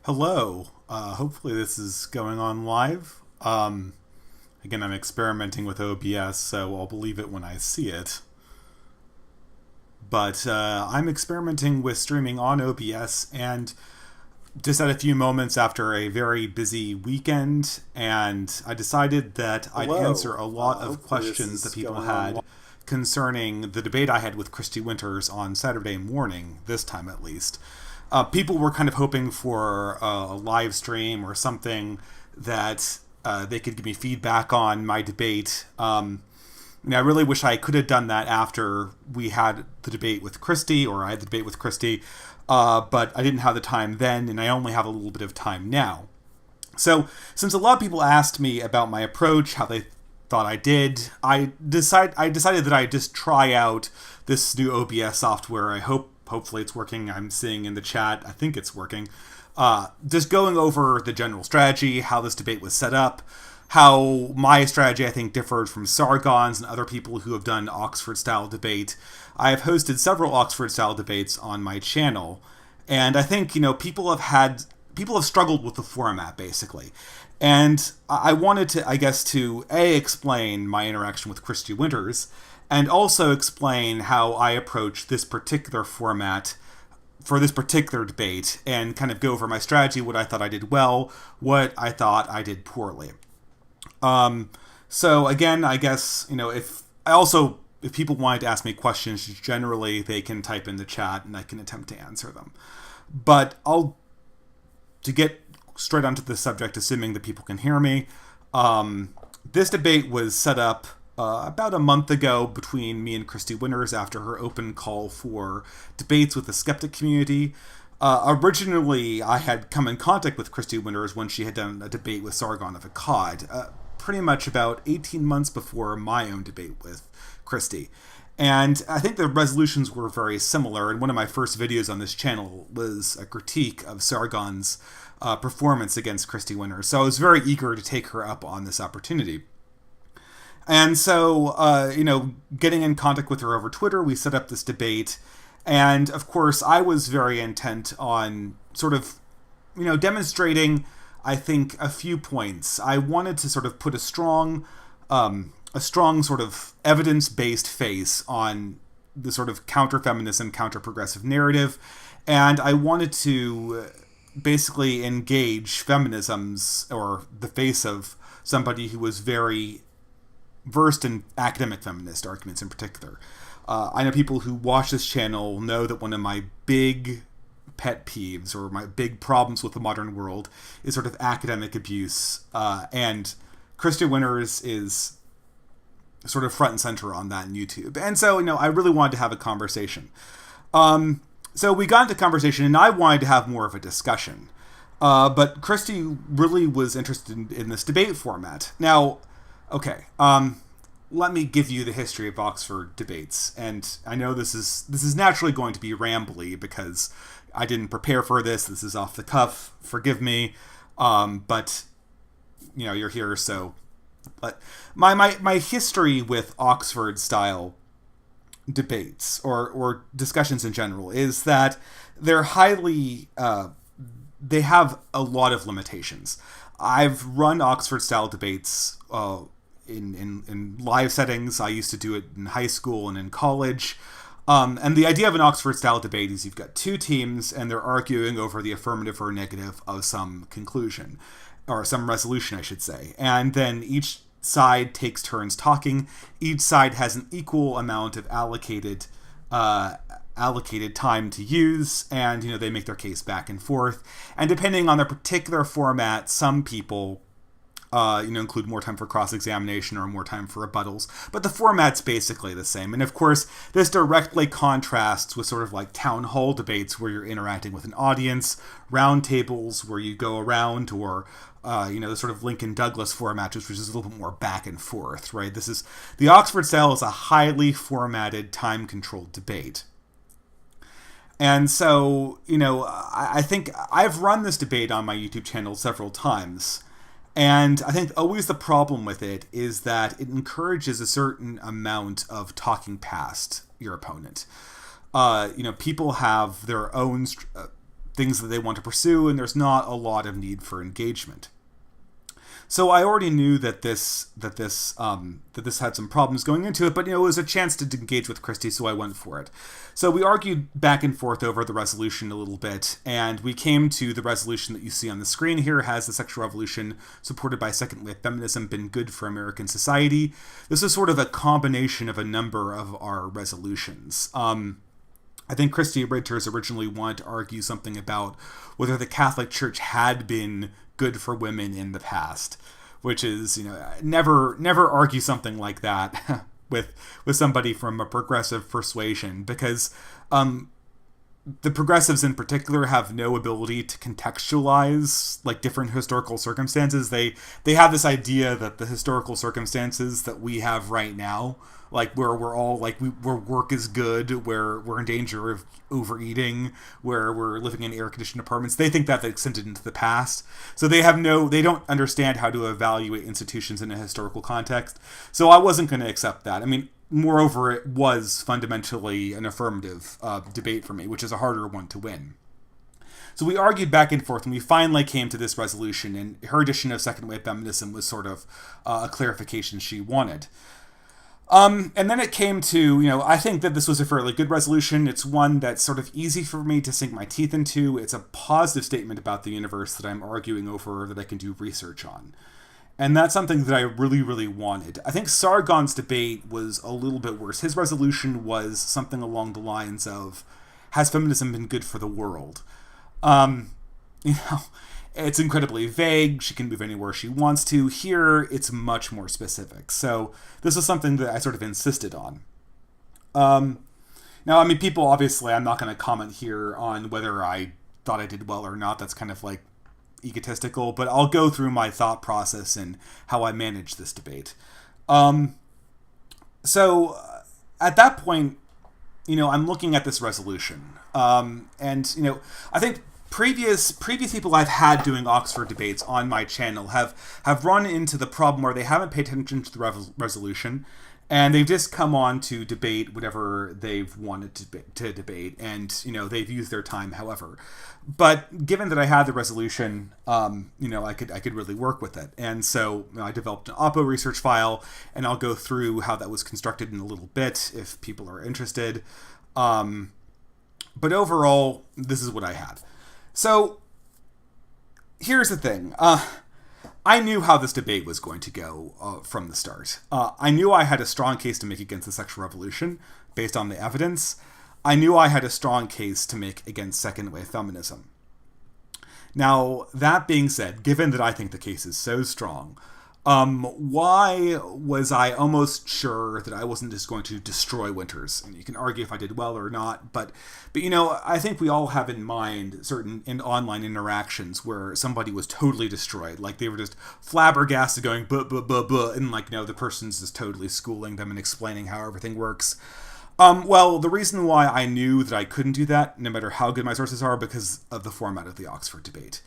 Hello. Hopefully this is going on live. Again, I'm experimenting with OBS, so I'll believe it when I see it. But I'm experimenting with streaming on OBS, and just had a few moments after a very busy weekend, and I decided that I'd answer a lot of questions that people had concerning the debate I had with Kristi Winters on Saturday morning, this time at least. People were kind of hoping for a live stream or something that they could give me feedback on my debate. I really wish I could have done that after we had the debate with Kristi, or I had the debate with Kristi, but I didn't have the time then, and I only have a little bit of time now. So, since a lot of people asked me about my approach, how they thought I did, I decided that I'd just try out this new OBS software. Hopefully it's working. I'm seeing in the chat, I think it's working. Just going over the general strategy, how this debate was set up, how my strategy, I think, differed from Sargon's and other people who have done Oxford-style debate. I have hosted several Oxford-style debates on my channel, and I think, people have struggled with the format, basically. And I wanted to, to explain my interaction with Kristi Winters, and also explain how I approach this particular format for this particular debate, and kind of go over my strategy, what I thought I did well, what I thought I did poorly. So again, if people wanted to ask me questions, generally they can type in the chat and I can attempt to answer them. But to get straight onto the subject, assuming that people can hear me, this debate was set up about a month ago between me and Kristi Winters after her open call for debates with the skeptic community. Originally, I had come in contact with Kristi Winters when she had done a debate with Sargon of Akkad, pretty much about 18 months before my own debate with Kristi. And I think the resolutions were very similar, and one of my first videos on this channel was a critique of Sargon's performance against Kristi Winters. So I was very eager to take her up on this opportunity. And so, getting in contact with her over Twitter, we set up this debate. And, of course, I was very intent on sort of, demonstrating, I think, a few points. I wanted to sort of put a strong sort of evidence-based face on the sort of counter-feminism, counter-progressive narrative. And I wanted to basically engage feminisms, or the face of somebody who was very versed in academic feminist arguments in particular. I know people who watch this channel know that one of my big pet peeves, or my big problems with the modern world, is sort of academic abuse, and Kristi Winters is sort of front and center on that in YouTube. And so, I really wanted to have a conversation. So we got into conversation, and I wanted to have more of a discussion. But Kristi really was interested in this debate format. Now, okay, let me give you the history of Oxford debates, and I know this is naturally going to be rambly because I didn't prepare for this. This is off the cuff. Forgive me, but you're here, so. But my history with Oxford style debates or discussions in general is that they're highly they have a lot of limitations. I've run Oxford style debates in live settings. I used to do it in high school and in college. And the idea of an Oxford-style debate is you've got two teams, and they're arguing over the affirmative or negative of some conclusion, or some resolution, I should say. And then each side takes turns talking. Each side has an equal amount of allocated time to use, and they make their case back and forth. And depending on the particular format, some people include more time for cross-examination or more time for rebuttals, but the format's basically the same. And of course, this directly contrasts with sort of like town hall debates where you're interacting with an audience, round tables where you go around, or the sort of Lincoln Douglas format, which is a little bit more back and forth, right? The Oxford style is a highly formatted, time-controlled debate. And so, I think I've run this debate on my YouTube channel several times. And I think always the problem with it is that it encourages a certain amount of talking past your opponent. People have their own things that they want to pursue, and there's not a lot of need for engagement. So I already knew that this had some problems going into it, but it was a chance to engage with Kristi, so I went for it. So we argued back and forth over the resolution a little bit, and we came to the resolution that you see on the screen here. Has the sexual revolution supported by second wave feminism been good for American society? This is sort of a combination of a number of our resolutions. I think Kristi Ridters originally wanted to argue something about whether the Catholic Church had been good for women in the past, which is, never argue something like that with somebody from a progressive persuasion, because the progressives in particular have no ability to contextualize like different historical circumstances. They have this idea that the historical circumstances that we have right now, like where we're all like where work is good, where we're in danger of overeating, where we're living in air-conditioned apartments, they think that extended into the past. So they don't understand how to evaluate institutions in a historical context. So I wasn't going to accept that. I mean, moreover, it was fundamentally an affirmative debate for me, which is a harder one to win. So we argued back and forth, and we finally came to this resolution, and her edition of second wave feminism was sort of a clarification she wanted. And then it came to, I think that this was a fairly good resolution. It's one that's sort of easy for me to sink my teeth into. It's a positive statement about the universe that I'm arguing over, that I can do research on. And that's something that I really, really wanted. I think Sargon's debate was a little bit worse. His resolution was something along the lines of, has feminism been good for the world? It's incredibly vague. She can move anywhere she wants to. Here, it's much more specific. So this is something that I sort of insisted on. Now, I mean, people, obviously, I'm not going to comment here on whether I thought I did well or not. That's kind of like egotistical, but I'll go through my thought process and how I managed this debate. So at that point, I'm looking at this resolution. And, I think previous people I've had doing Oxford debates on my channel have run into the problem where they haven't paid attention to the resolution, and they've just come on to debate whatever they've wanted to debate, and they've used their time however. But given that I had the resolution, I could really work with it, and so I developed an Oppo research file, and I'll go through how that was constructed in a little bit if people are interested. But overall, this is what I had. So, here's the thing. I knew how this debate was going to go from the start. I knew I had a strong case to make against the sexual revolution based on the evidence. I knew I had a strong case to make against second-wave feminism. Now, that being said, given that I think the case is so strong, why was I almost sure that I wasn't just going to destroy Winters? And you can argue if I did well or not, but I think we all have in mind certain online interactions where somebody was totally destroyed, like they were just flabbergasted, going buh buh buh buh, and the person's just totally schooling them and explaining how everything works. Well, the reason why I knew that I couldn't do that, no matter how good my sources are, because of the format of the Oxford debate.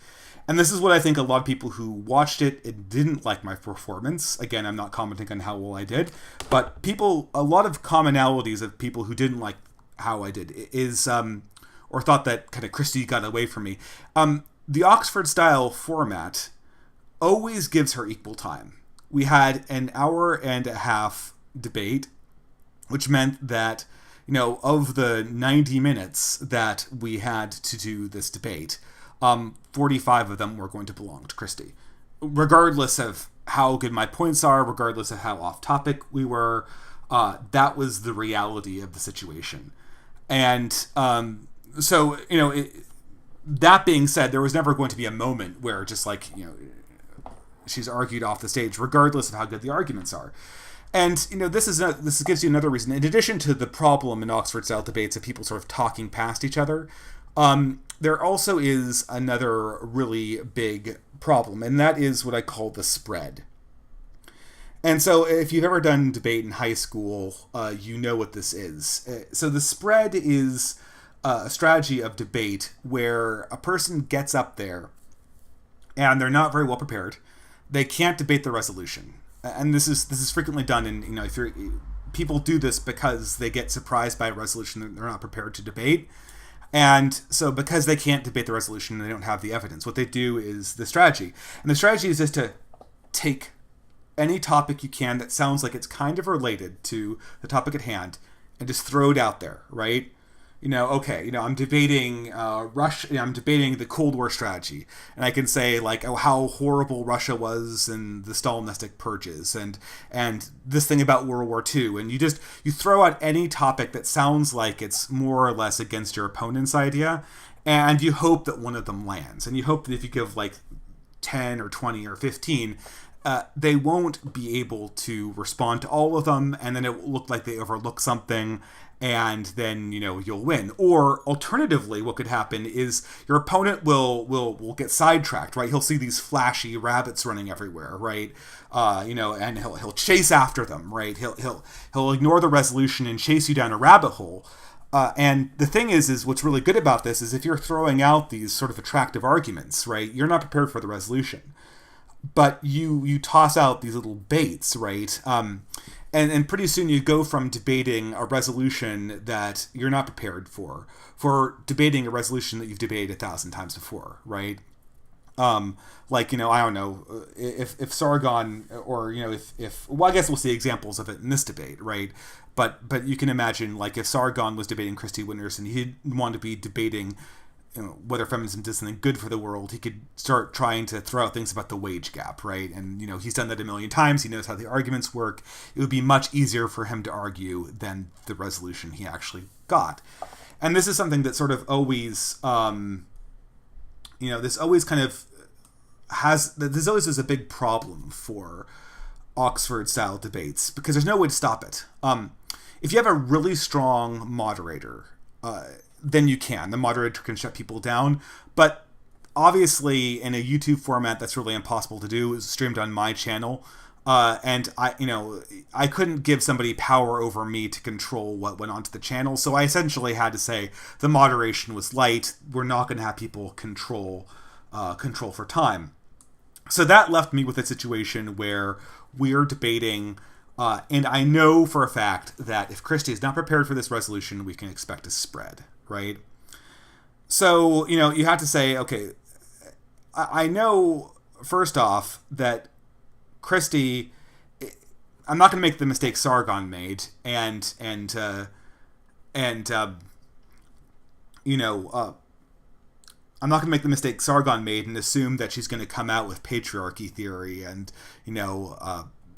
And this is what I think a lot of people who watched it didn't like my performance. Again, I'm not commenting on how well I did, but a lot of commonalities of people who didn't like how I did is, or thought that kind of Kristi got away from me. The Oxford style format always gives her equal time. We had an hour and a half debate, which meant that, of the 90 minutes that we had to do this debate, 45 of them were going to belong to Kristi. Regardless of how good my points are, regardless of how off topic we were, that was the reality of the situation. And so, that being said, there was never going to be a moment where just she's argued off the stage, regardless of how good the arguments are. And, this gives you another reason. In addition to the problem in Oxford-style debates of people sort of talking past each other, there also is another really big problem, and that is what I call the spread. And so if you've ever done debate in high school, you know what this is. So the spread is a strategy of debate where a person gets up there and they're not very well prepared. They can't debate the resolution. And this is frequently done in, people do this because they get surprised by a resolution that they're not prepared to debate. And so because they can't debate the resolution and they don't have the evidence, what they do is the strategy. And the strategy is just to take any topic you can that sounds like it's kind of related to the topic at hand and just throw it out there, right? I'm debating Russia. I'm debating the Cold War strategy, and I can say like, oh, how horrible Russia was in the Stalinistic purges, and this thing about World War II, and you throw out any topic that sounds like it's more or less against your opponent's idea, and you hope that one of them lands, and you hope that if you give like 10 or 20 or 15. They won't be able to respond to all of them, and then it will look like they overlook something, and then you'll win. Or alternatively, what could happen is your opponent will get sidetracked, right? He'll see these flashy rabbits running everywhere, right? And he'll chase after them, right? He'll ignore the resolution and chase you down a rabbit hole. And the thing is what's really good about this is if you're throwing out these sort of attractive arguments, right? You're not prepared for the resolution. But you toss out these little baits, right? And pretty soon you go from debating a resolution that you're not prepared for debating a resolution that you've debated 1,000 times before, right? I don't know, if Sargon, or I guess we'll see examples of it in this debate, right? But you can imagine, like, if Sargon was debating Kristi Winters and he'd want to be debating whether feminism did something good for the world, he could start trying to throw out things about the wage gap, right? And, he's done that a million times. He knows how the arguments work. It would be much easier for him to argue than the resolution he actually got. And this is something that sort of always, this always kind of this always is a big problem for Oxford-style debates, because there's no way to stop it. If you have a really strong moderator, then you can. The moderator can shut people down. But obviously, in a YouTube format, that's really impossible to do. It's streamed on my channel. And I couldn't give somebody power over me to control what went onto the channel. So I essentially had to say the moderation was light. We're not going to have people control for time. So that left me with a situation where we're debating. And I know for a fact that if Kristi is not prepared for this resolution, we can expect a spread, right? So, you have to say, okay, I know, first off, that Kristi, I'm not going to make the mistake Sargon made, and I'm not going to make the mistake Sargon made and assume that she's going to come out with patriarchy theory and,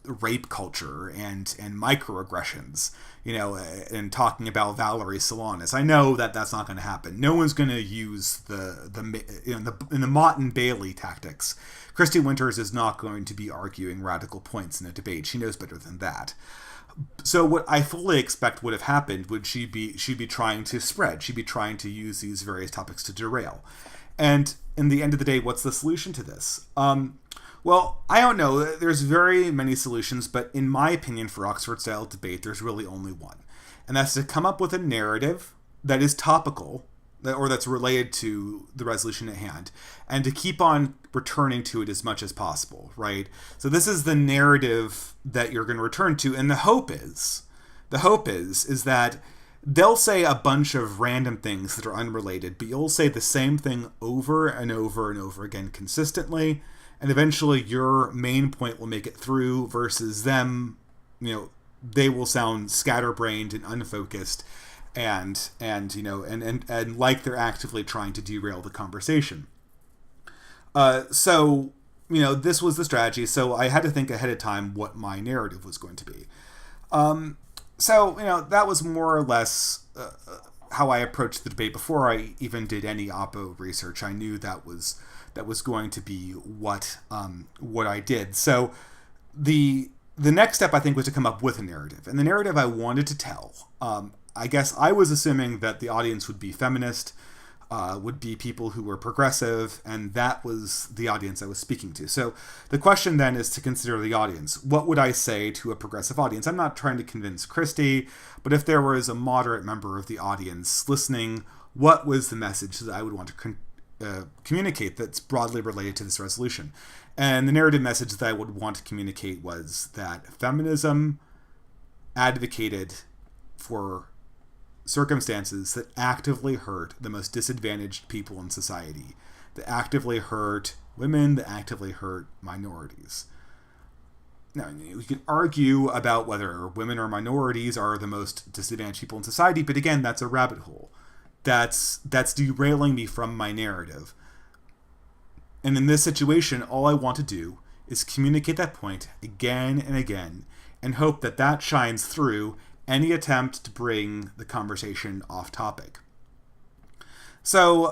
rape culture and microaggressions, and talking about Valerie Solanas. I know that that's not going to happen. No one's going to use the Mott and Bailey tactics. Kristi Winters is not going to be arguing radical points in a debate. She knows better than that. So what I fully expect would have happened would she'd be trying to spread. She'd be trying to use these various topics to derail. And in the end of the day, what's the solution to this? Well, I don't know. There's very many solutions, but in my opinion, for Oxford-style debate, there's really only one. And that's to come up with a narrative that is topical, or that's related to the resolution at hand, and to keep on returning to it as much as possible, right? So this is the narrative that you're going to return to, and the hope is that they'll say a bunch of random things that are unrelated, but you'll say the same thing over and over and over again consistently, and eventually your main point will make it through versus them, they will sound scatterbrained and unfocused and like they're actively trying to derail the conversation. So this was the strategy. So I had to think ahead of time what my narrative was going to be. So that was more or less how I approached the debate before I even did any Oppo research. I knew that was going to be what I did. So the next step, I think, was to come up with a narrative. And the narrative I wanted to tell, I guess I was assuming that the audience would be feminist, would be people who were progressive, and that was the audience I was speaking to. So the question then is to consider the audience. What would I say to a progressive audience? I'm not trying to convince Kristi, but if there was a moderate member of the audience listening, what was the message that I would want to communicate that's broadly related to this resolution? And the narrative message that I would want to communicate was that feminism advocated for circumstances that actively hurt the most disadvantaged people in society, that actively hurt women, that actively hurt minorities. Now, we can argue about whether women or minorities are the most disadvantaged people in society, but again, that's a rabbit hole. That's derailing me from my narrative. And in this situation, all I want to do is communicate that point again and again, and hope that that shines through any attempt to bring the conversation off topic. So,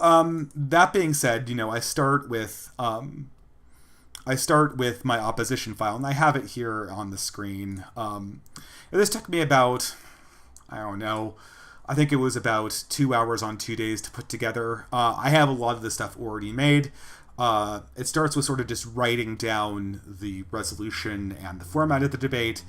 that being said, I start with my opposition file, and I have it here on the screen. This took me about, I think it was about 2 hours on 2 days to put together. I have a lot of this stuff already made. It starts with sort of just writing down the resolution and the format of the debate.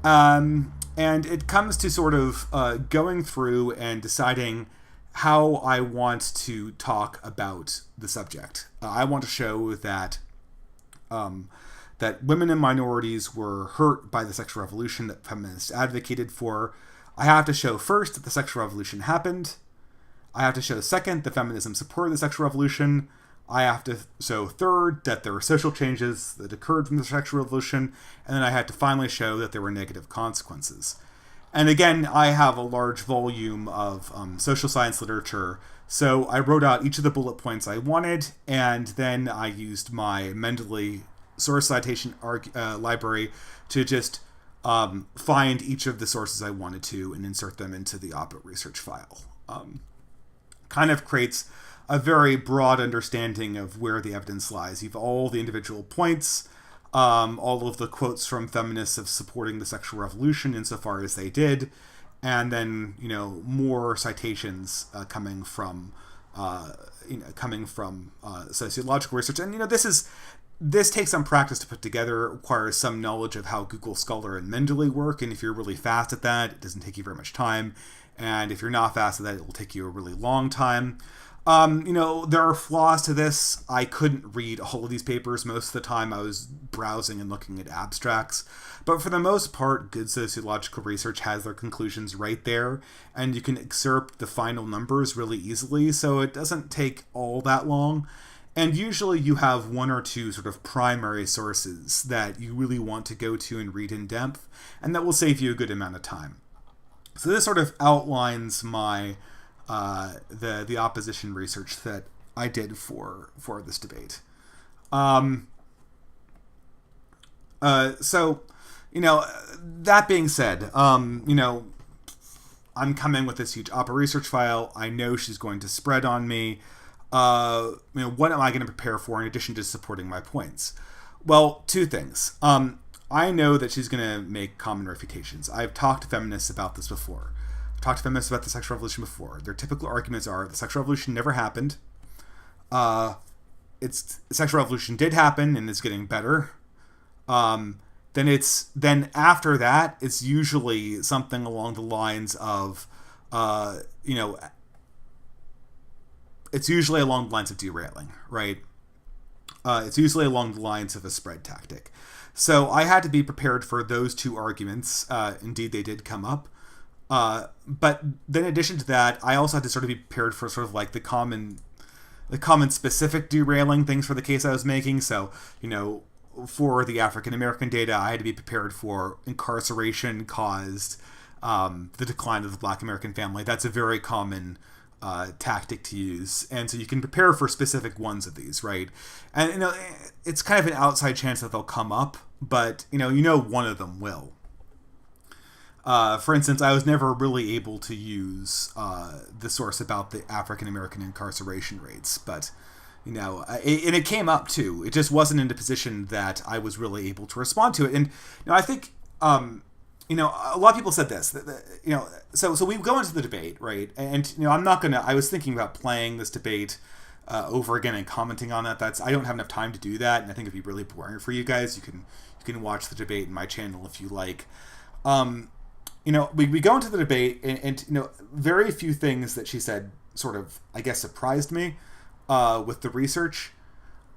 And it comes to sort of going through and deciding how I want to talk about the subject. I want to show that that women and minorities were hurt by the sexual revolution that feminists advocated for. I have to show first that the sexual revolution happened. I have to show second that feminism supported the sexual revolution. I have to show third that there were social changes that occurred from the sexual revolution. And then I had to finally show that there were negative consequences. And again, I have a large volume of social science literature. So I wrote out each of the bullet points I wanted, and then I used my Mendeley source citation library to just find each of the sources I wanted to and insert them into the op-ed research file. Kind of creates a very broad understanding of where the evidence lies. You have all the individual points, all of the quotes from feminists of supporting the sexual revolution insofar as they did, and then more citations coming from sociological research. And this takes some practice to put together. It requires some knowledge of how Google Scholar and Mendeley work, and if you're really fast at that, it doesn't take you very much time. And if you're not fast at that, it will take you a really long time. There are flaws to this. I couldn't read all of these papers. Most of the time I was browsing and looking at abstracts. But for the most part, good sociological research has their conclusions right there, and you can excerpt the final numbers really easily, so it doesn't take all that long. And usually you have one or two sort of primary sources that you really want to go to and read in depth, and that will save you a good amount of time. So this sort of outlines my the opposition research that I did for this debate. So that being said, I'm coming with this huge op-ed research file. I know she's going to spread on me. What am I going to prepare for in addition to supporting my points? Well, two things. I know that she's going to make common refutations. I've talked to feminists about this before. I've talked to feminists about the sexual revolution before. Their typical arguments are the sexual revolution never happened. The sexual revolution did happen and is getting better. Then after that, it's usually something along the lines of, it's usually along the lines of derailing, right? It's usually along the lines of a spread tactic. So I had to be prepared for those two arguments. Indeed, they did come up. But then in addition to that, I also had to sort of be prepared for sort of like the common specific derailing things for the case I was making. So, for the African-American data, I had to be prepared for incarceration caused the decline of the Black American family. That's a very common tactic to use. And so you can prepare for specific ones of these, right? And, it's kind of an outside chance that they'll come up, but, one of them will. For instance, I was never really able to use the source about the African-American incarceration rates, but, and it came up too. It just wasn't in a position that I was really able to respond to it. And, I think, a lot of people said this, so we go into the debate, right? And, I was thinking about playing this debate over again and commenting on that. I don't have enough time to do that, and I think it'd be really boring for you guys. You can watch the debate in my channel if you like. We go into the debate, and very few things that she said sort of, I guess, surprised me with the research.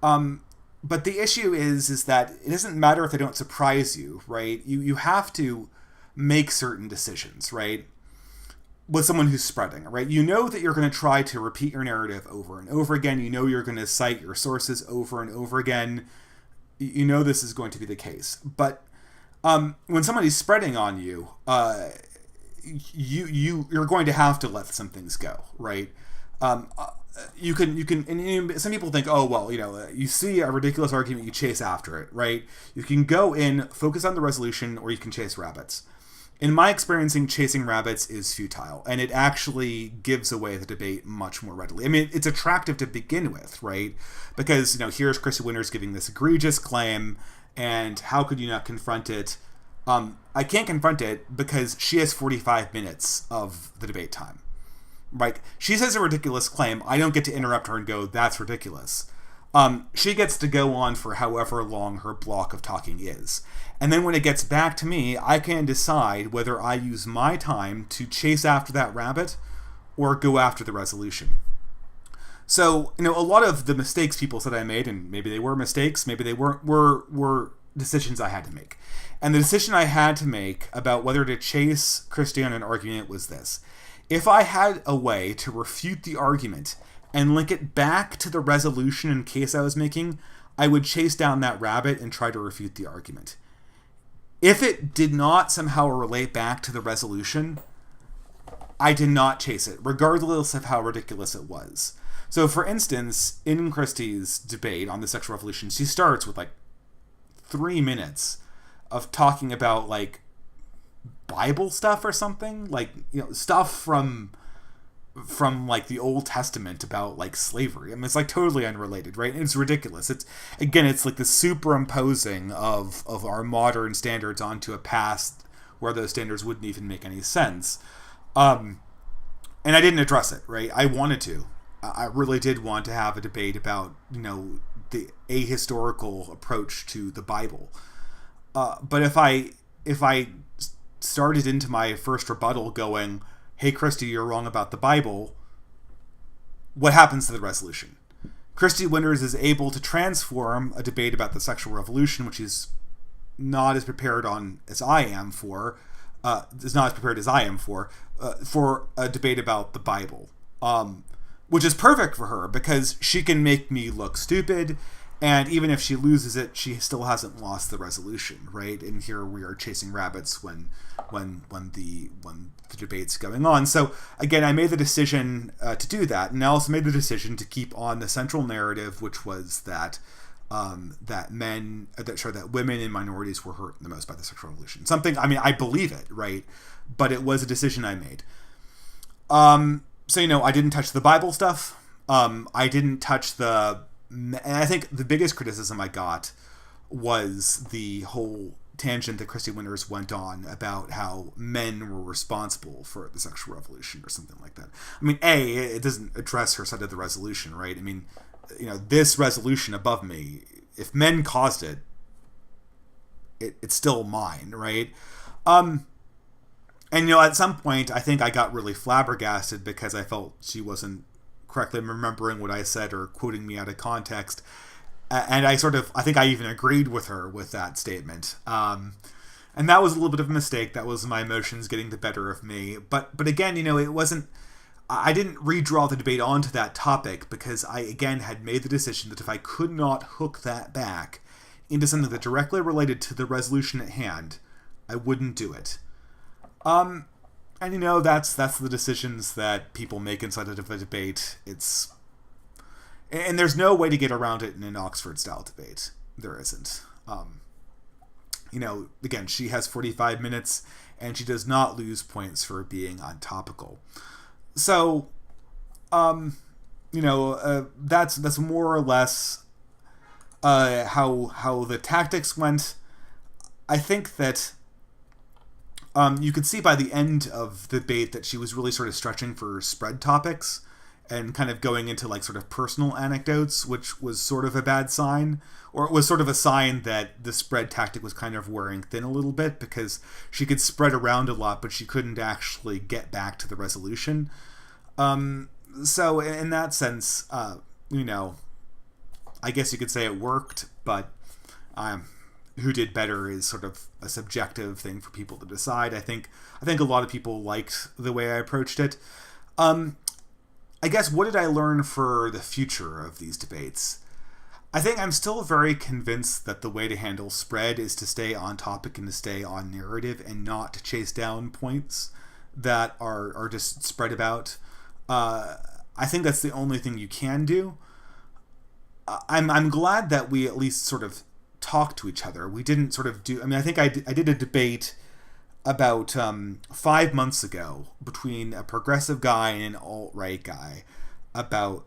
But the issue is that it doesn't matter if they don't surprise you, right? You have to make certain decisions, right? with someone who's spreading, right? You know that you're going to try to repeat your narrative over and over again. You know you're going to cite your sources over and over again. You know this is going to be the case. But when somebody's spreading on you, you're going to have to let some things go, right? You can, and some people think, oh, well, you see a ridiculous argument, you chase after it, right? You can go in, focus on the resolution, or you can chase rabbits. In my experiencing, chasing rabbits is futile, and it actually gives away the debate much more readily. I mean, it's attractive to begin with, right? Because, here's Kristi Winters giving this egregious claim, and how could you not confront it? I can't confront it because she has 45 minutes of the debate time. Right? She says a ridiculous claim. I don't get to interrupt her and go, that's ridiculous. She gets to go on for however long her block of talking is. And then when it gets back to me, I can decide whether I use my time to chase after that rabbit or go after the resolution. So, a lot of the mistakes people said I made, and maybe they were mistakes, maybe they weren't, were decisions I had to make. And the decision I had to make about whether to chase Kristi on an argument was this. If I had a way to refute the argument and link it back to the resolution in case I was making, I would chase down that rabbit and try to refute the argument. If it did not somehow relate back to the resolution, I did not chase it, regardless of how ridiculous it was. So, for instance, in Kristi's debate on the sexual revolution, she starts with 3 minutes of talking about Bible stuff or something, stuff from the Old Testament about slavery. I mean, it's totally unrelated, right? And it's ridiculous. It's the superimposing of our modern standards onto a past where those standards wouldn't even make any sense. And I didn't address it, right? I wanted to. I really did want to have a debate about, the ahistorical approach to the Bible. But if I started into my first rebuttal going, hey, Kristi, you're wrong about the Bible, what happens to the resolution? Kristi Winters is able to transform a debate about the sexual revolution, which is not as prepared as I am for a debate about the Bible, which is perfect for her because she can make me look stupid. And even if she loses it, she still hasn't lost the resolution, right? And here we are chasing rabbits when the debate's going on. So again, I made the decision to do that, and I also made the decision to keep on the central narrative, which was that women and minorities were hurt the most by the sexual revolution. I believe it, right? But it was a decision I made. So I didn't touch the Bible stuff. I didn't touch and I think the biggest criticism I got was the whole tangent that Kristi Winters went on about how men were responsible for the sexual revolution or something like that. I mean, it doesn't address her side of the resolution, right? I mean, this resolution above me, if men caused it, it's still mine, right? And at some point, I think I got really flabbergasted because I felt she wasn't correctly remembering what I said or quoting me out of context. And I think I even agreed with her with that statement. And that was a little bit of a mistake. That was my emotions getting the better of me. But again, it wasn't, I didn't redraw the debate onto that topic because I, again, had made the decision that if I could not hook that back into something that directly related to the resolution at hand, I wouldn't do it. And that's the decisions that people make inside of a debate. And there's no way to get around it in an Oxford-style debate. There isn't. Again, she has 45 minutes, and she does not lose points for being untopical. So, that's more or less how the tactics went. I think that you could see by the end of the debate that she was really sort of stretching for spread topics and kind of going into sort of personal anecdotes, which was sort of a bad sign, or it was sort of a sign that the spread tactic was kind of wearing thin a little bit because she could spread around a lot, but she couldn't actually get back to the resolution. So in that sense, I guess you could say it worked, but who did better is sort of a subjective thing for people to decide. I think a lot of people liked the way I approached it. I guess, what did I learn for the future of these debates? I think I'm still very convinced that the way to handle spread is to stay on topic and to stay on narrative and not to chase down points that are just spread about. I think that's the only thing you can do. I'm glad that we at least sort of talked to each other. We didn't sort of do... I mean, I think I did a debate about 5 months ago between a progressive guy and an alt-right guy about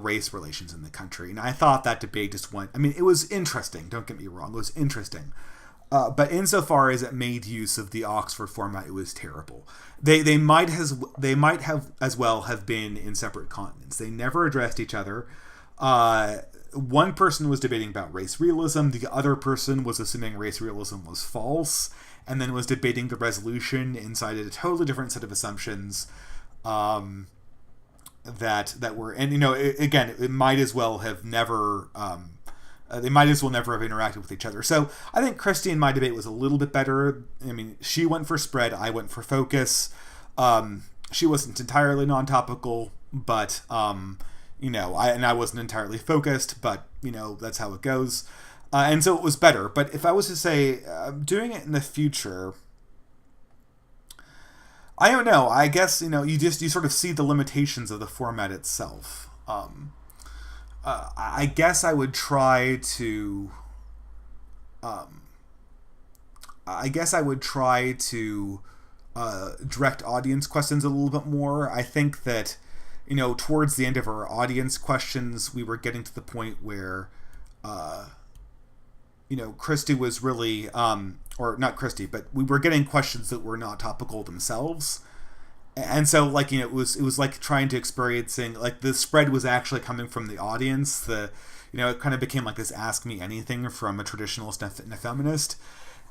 race relations in the country. And I thought that debate just went... I mean, it was interesting. Don't get me wrong. It was interesting. But insofar as it made use of the Oxford format, it was terrible. They might have as well have been in separate continents. They never addressed each other. One person was debating about race realism. The other person was assuming race realism was false, and then was debating the resolution inside a totally different set of assumptions that were... And, you know, it might as well have never... they might as well never have interacted with each other. So I think Kristi in my debate was a little bit better. I mean, she went for spread, I went for focus. She wasn't entirely non-topical, but... you know, I wasn't entirely focused, but, you know, that's how it goes. And so it was better. But if I was to say, doing it in the future, I don't know. I guess, you know, you sort of see the limitations of the format itself. I guess I would try to... direct audience questions a little bit more. I think that, you know, towards the end of our audience questions, we were getting to the point where, you know, Kristi was really, or not Kristi, but we were getting questions that were not topical themselves. And so, like, you know, it was like trying to experiencing, like, the spread was actually coming from the audience. You know, it kind of became like this Ask Me Anything from a traditionalist and a feminist.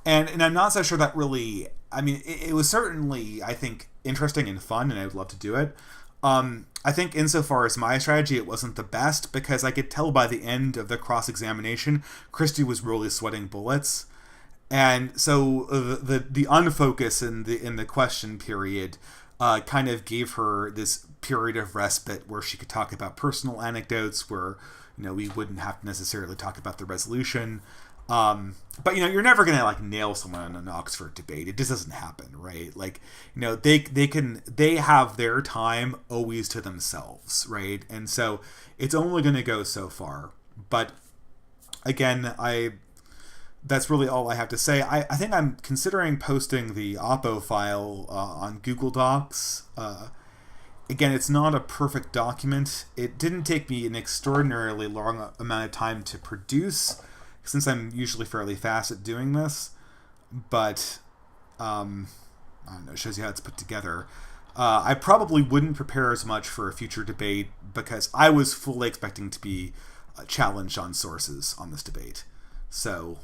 And I'm not so sure that really, I mean, it was certainly, I think, interesting and fun, and I would love to do it. I think insofar as my strategy, it wasn't the best, because I could tell by the end of the cross-examination, Kristi was really sweating bullets. And so the unfocus in the question period kind of gave her this period of respite where she could talk about personal anecdotes, where, you know, we wouldn't have to necessarily talk about the resolution. But, you know, you're never going to, like, nail someone in an Oxford debate. It just doesn't happen, right? Like, you know, they have their time always to themselves, right? And so it's only going to go so far. But again, that's really all I have to say. I think I'm considering posting the Oppo file on Google Docs. Again, it's not a perfect document. It didn't take me an extraordinarily long amount of time to produce, since I'm usually fairly fast at doing this. But, I don't know, it shows you how it's put together. I probably wouldn't prepare as much for a future debate, because I was fully expecting to be challenged on sources on this debate. So,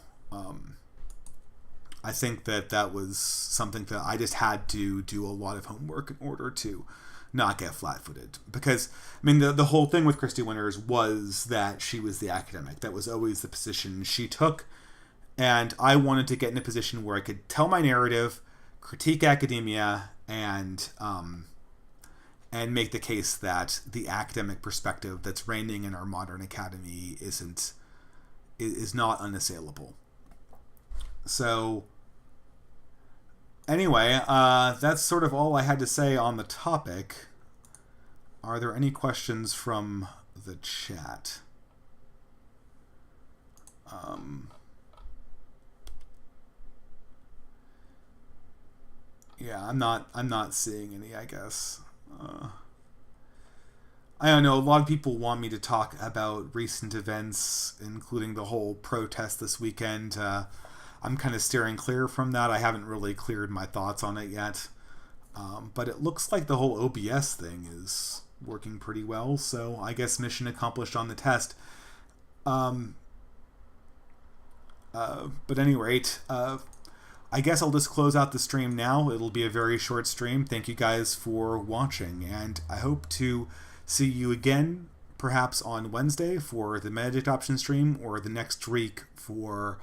I think that was something that I just had to do a lot of homework in order to not get flat-footed. Because, I mean, the whole thing with Kristi Winters was that she was the academic. That was always the position she took. And I wanted to get in a position where I could tell my narrative, critique academia, and make the case that the academic perspective that's reigning in our modern academy is not unassailable. So, anyway, that's sort of all I had to say on the topic. Are there any questions from the chat? Yeah, I'm not seeing any, I guess. I don't know, a lot of people want me to talk about recent events, including the whole protest this weekend. I'm kind of steering clear from that. I haven't really cleared my thoughts on it yet. But it looks like the whole OBS thing is working pretty well, so I guess mission accomplished on the test. But at any rate, I guess I'll just close out the stream now. It'll be a very short stream. Thank you guys for watching, and I hope to see you again, perhaps on Wednesday for the Meditate Option stream, or the next week for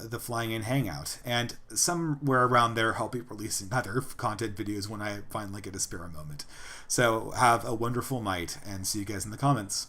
the Flying In Hangout. And somewhere around there, I'll be releasing other content videos when I finally get a spare moment. So have a wonderful night, and see you guys in the comments.